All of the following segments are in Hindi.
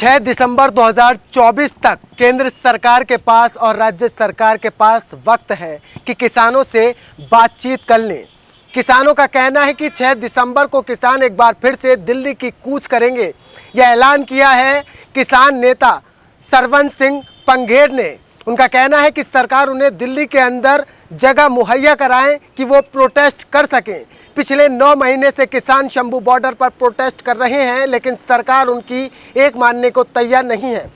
6 दिसंबर 2024 तक केंद्र सरकार के पास और राज्य सरकार के पास वक्त है कि किसानों से बातचीत कर लें। किसानों का कहना है कि 6 दिसंबर को किसान एक बार फिर से दिल्ली की कूच करेंगे। यह ऐलान किया है किसान नेता सरवन सिंह पंघेर ने। उनका कहना है कि सरकार उन्हें दिल्ली के अंदर जगह मुहैया कराएं कि वो प्रोटेस्ट कर सकें। पिछले 9 महीने से किसान शंभू बॉर्डर पर प्रोटेस्ट कर रहे हैं, लेकिन सरकार उनकी एक मानने को तैयार नहीं है।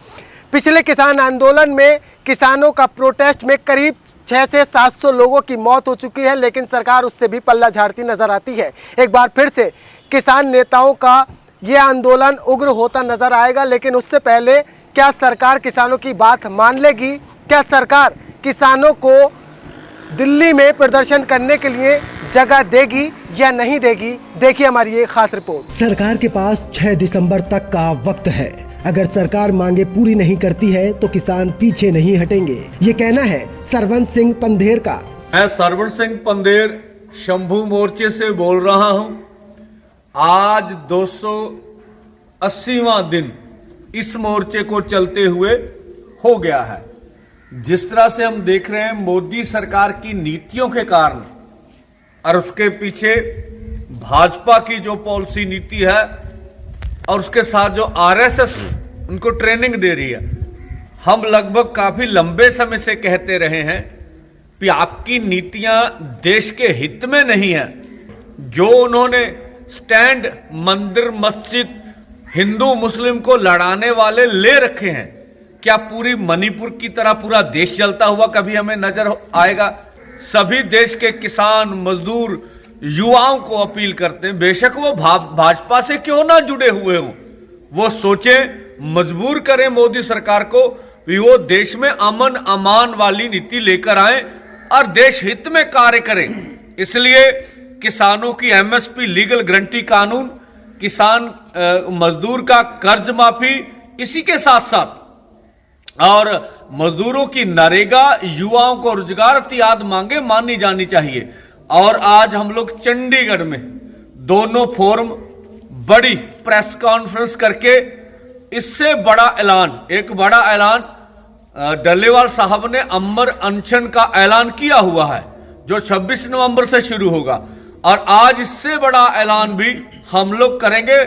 पिछले किसान आंदोलन में किसानों का प्रोटेस्ट में करीब 600 से 700 लोगों की मौत हो चुकी है, लेकिन सरकार उससे भी पल्ला झाड़ती नजर आती है। एक बार फिर से किसान नेताओं का ये आंदोलन उग्र होता नजर आएगा, लेकिन उससे पहले क्या सरकार किसानों की बात मान लेगी? क्या सरकार किसानों को दिल्ली में प्रदर्शन करने के लिए जगह देगी या नहीं देगी? देखिए हमारी ये खास रिपोर्ट। सरकार के पास 6 दिसंबर तक का वक्त है। अगर सरकार मांगे पूरी नहीं करती है तो किसान पीछे नहीं हटेंगे। ये कहना है सरवन सिंह पंधेर का। मैं सरवन सिंह पंधेर शंभू मोर्चे से बोल रहा हूं। आज 280वां दिन इस मोर्चे को चलते हुए हो गया है। जिस तरह से हम देख रहे हैं मोदी सरकार की नीतियों के कारण और उसके पीछे भाजपा की जो पॉलिसी नीति है और उसके साथ जो आरएसएस उनको ट्रेनिंग दे रही है, हम लगभग काफी लंबे समय से कहते रहे हैं कि आपकी नीतियां देश के हित में नहीं है। जो उन्होंने स्टैंड मंदिर मस्जिद हिंदू मुस्लिम को लड़ाने वाले ले रखे हैं, क्या पूरी मणिपुर की तरह पूरा देश चलता हुआ कभी हमें नजर आएगा? सभी देश के किसान मजदूर युवाओं को अपील करते हैं, बेशक वो भाजपा से क्यों ना जुड़े हुए हों, वो सोचें, मजबूर करें मोदी सरकार को कि वो देश में अमन अमान वाली नीति लेकर आए और देश हित में कार्य करें। इसलिए किसानों की एमएसपी लीगल गारंटी कानून, किसान मजदूर का कर्ज माफी, इसी के साथ साथ और मजदूरों की नरेगा, युवाओं को रोजगार इत्यादि मांगे मानी जानी चाहिए। और आज हम लोग चंडीगढ़ में दोनों फोरम बड़ी प्रेस कॉन्फ्रेंस करके इससे बड़ा ऐलान, एक बड़ा ऐलान डल्लेवाल साहब ने अमर अनशन का ऐलान किया हुआ है जो 26 नवंबर से शुरू होगा। और आज इससे बड़ा ऐलान भी हम लोग करेंगे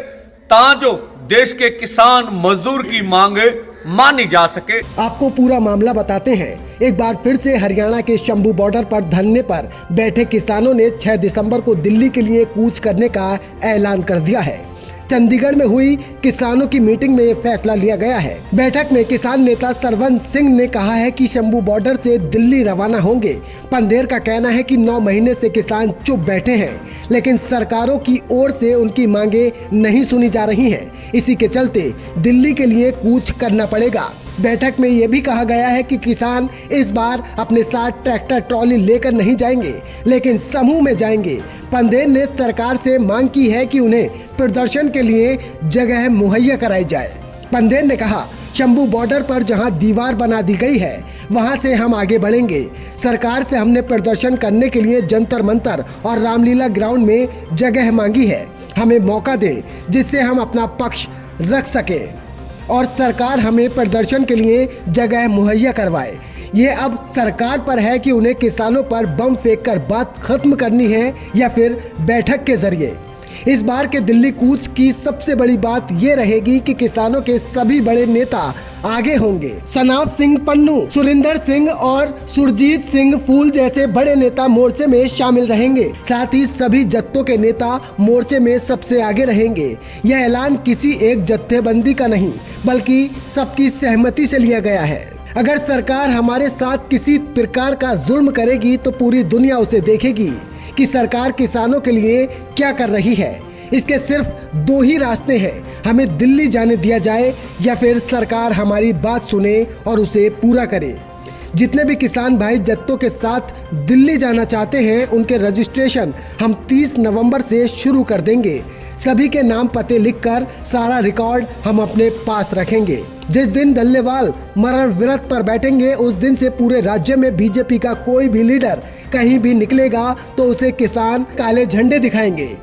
ताकि देश के किसान मजदूर की मांगे मानी जा सके। आपको पूरा मामला बताते हैं। एक बार फिर से हरियाणा के शंभू बॉर्डर पर धरने पर बैठे किसानों ने 6 दिसंबर को दिल्ली के लिए कूच करने का ऐलान कर दिया है। चंडीगढ़ में हुई किसानों की मीटिंग में ये फैसला लिया गया है। बैठक में किसान नेता सरवन सिंह ने कहा है कि शंभू बॉर्डर से दिल्ली रवाना होंगे। पंधेर का कहना है कि 9 महीने से किसान चुप बैठे हैं, लेकिन सरकारों की ओर से उनकी मांगे नहीं सुनी जा रही हैं। इसी के चलते दिल्ली के लिए कूच करना पड़ेगा। बैठक में ये भी कहा गया है कि किसान इस बार अपने साथ ट्रैक्टर ट्रॉली लेकर नहीं जाएंगे, लेकिन समूह में जाएंगे। पंधेर ने सरकार से मांग की है कि उन्हें प्रदर्शन के लिए जगह मुहैया कराई जाए। पंधेर ने कहा, शंभू बॉर्डर पर जहां दीवार बना दी गई है वहां से हम आगे बढ़ेंगे। सरकार से हमने प्रदर्शन करने के लिए जंतर मंतर और रामलीला ग्राउंड में जगह मांगी है। हमें मौका दें जिससे हम अपना पक्ष रख सकें और सरकार हमें प्रदर्शन के लिए जगह मुहैया करवाए। ये अब सरकार पर है कि उन्हें किसानों पर बम फेंककर बात खत्म करनी है या फिर बैठक के जरिए। इस बार के दिल्ली कूच की सबसे बड़ी बात ये रहेगी कि किसानों के सभी बड़े नेता आगे होंगे। सनाब सिंह पन्नू, सुरिंदर सिंह और सुरजीत सिंह फूल जैसे बड़े नेता मोर्चे में शामिल रहेंगे। साथ ही सभी जत्थों के नेता मोर्चे में सबसे आगे रहेंगे। यह ऐलान किसी एक जत्थेबंदी का नहीं बल्कि सबकी सहमति से लिया गया है। अगर सरकार हमारे साथ किसी प्रकार का जुल्म करेगी तो पूरी दुनिया उसे देखेगी कि सरकार किसानों के लिए क्या कर रही है। इसके सिर्फ 2 ही रास्ते हैं, हमें दिल्ली जाने दिया जाए या फिर सरकार हमारी बात सुने और उसे पूरा करे। जितने भी किसान भाई जत्थों के साथ दिल्ली जाना चाहते हैं उनके रजिस्ट्रेशन हम 30 नवंबर से शुरू कर देंगे। सभी के नाम पते लिखकर सारा रिकॉर्ड हम अपने पास रखेंगे। जिस दिन डल्लेवाल मरण व्रत पर बैठेंगे उस दिन से पूरे राज्य में बीजेपी का कोई भी लीडर कहीं भी निकलेगा तो उसे किसान काले झंडे दिखाएंगे।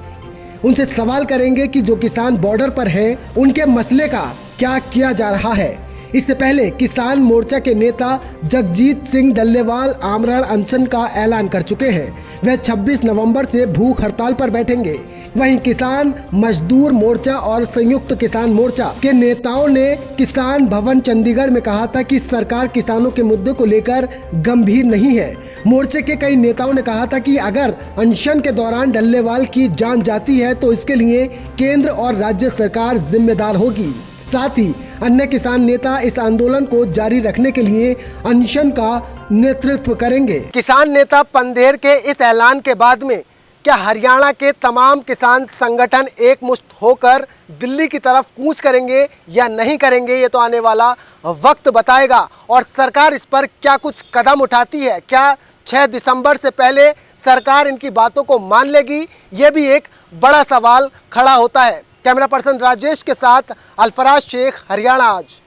उनसे सवाल करेंगे कि जो किसान बॉर्डर पर हैं उनके मसले का क्या किया जा रहा है। इससे पहले किसान मोर्चा के नेता जगजीत सिंह डल्लेवाल आमरण अनशन का ऐलान कर चुके हैं। वह 26 नवंबर से भूख हड़ताल पर बैठेंगे। वहीं किसान मजदूर मोर्चा और संयुक्त किसान मोर्चा के नेताओं ने किसान भवन चंडीगढ़ में कहा था कि सरकार किसानों के मुद्दे को लेकर गंभीर नहीं है। मोर्चे के कई नेताओं ने कहा था कि अगर अनशन के दौरान डल्लेवाल की जान जाती है तो इसके लिए केंद्र और राज्य सरकार जिम्मेदार होगी। साथ ही अन्य किसान नेता इस आंदोलन को जारी रखने के लिए अनशन का नेतृत्व करेंगे। किसान नेता पंधेर के इस ऐलान के बाद में क्या हरियाणा के तमाम किसान संगठन एकमुश्त होकर दिल्ली की तरफ कूच करेंगे या नहीं करेंगे, ये तो आने वाला वक्त बताएगा। और सरकार इस पर क्या कुछ कदम उठाती है, क्या 6 दिसंबर से पहले सरकार इनकी बातों को मान लेगी, ये भी एक बड़ा सवाल खड़ा होता है। कैमरा पर्सन राजेश के साथ अल्फराज शेख, हरियाणा आज।